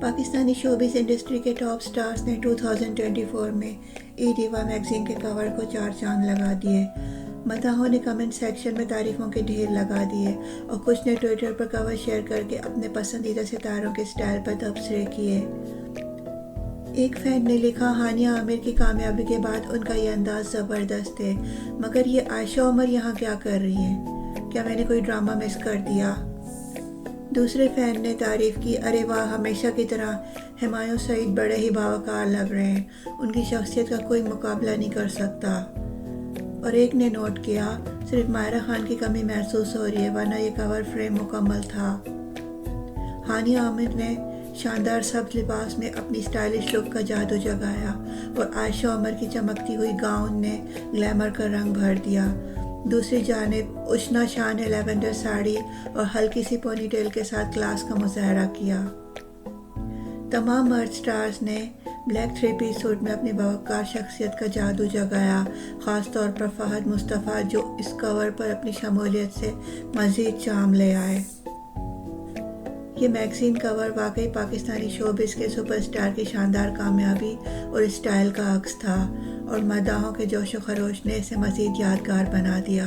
Pakistani showbiz industry کے top stars نے 2024 میں ای ڈیوا میگزین کے کور کو 4 چاند لگا دیے۔ مداحوں نے کمنٹ سیکشن میں تعریفوں کے ڈھیر لگا دیے اور کچھ نے ٹویٹر پر کور شیئر کر کے اپنے پسندیدہ ستاروں کے سٹائل پر تبصرے کیے۔ ایک فین نے لکھا، ہانیہ عامر کی کامیابی کے بعد ان کا یہ انداز زبردست ہے، مگر یہ عائشہ عمر یہاں کیا کر رہی ہیں؟ کیا میں نے کوئی ڈرامہ مس کر دیا؟ دوسرے فین نے تعریف کی، ارے واہ، ہمیشہ کی طرح ہمایوں سعید بڑے ہی باوقار لگ رہے ہیں، ان کی شخصیت کا کوئی مقابلہ نہیں کر سکتا۔ اور ایک نے نوٹ کیا، صرف ماہرہ خان کی کمی محسوس ہو رہی ہے ورنہ یہ کور فریم مکمل تھا۔ ہانیہ عامر نے شاندار سبز لباس میں اپنی اسٹائلش لک کا جادو جگایا اور عائشہ عمر کی چمکتی ہوئی گاؤن نے گلیمر کا رنگ بھر دیا۔ دوسری جانب اشنا شاہ نے لیونڈر ساڑی اور ہلکی سی پونی ٹیل کے ساتھ کلاس کا مظاہرہ کیا۔ تمام مرد سٹارز نے بلیک 3 پیس سوٹ میں اپنی باوقار شخصیت کا جادو جگایا، خاص طور پر فہد مصطفیٰ جو اس کور پر اپنی شمولیت سے مزید چام لے آئے۔ یہ میگزین کور واقعی پاکستانی شوبز کے سپر سٹار کی شاندار کامیابی اور اسٹائل کا عکس تھا اور مداحوں کے جوش و خروش نے اسے مزید یادگار بنا دیا۔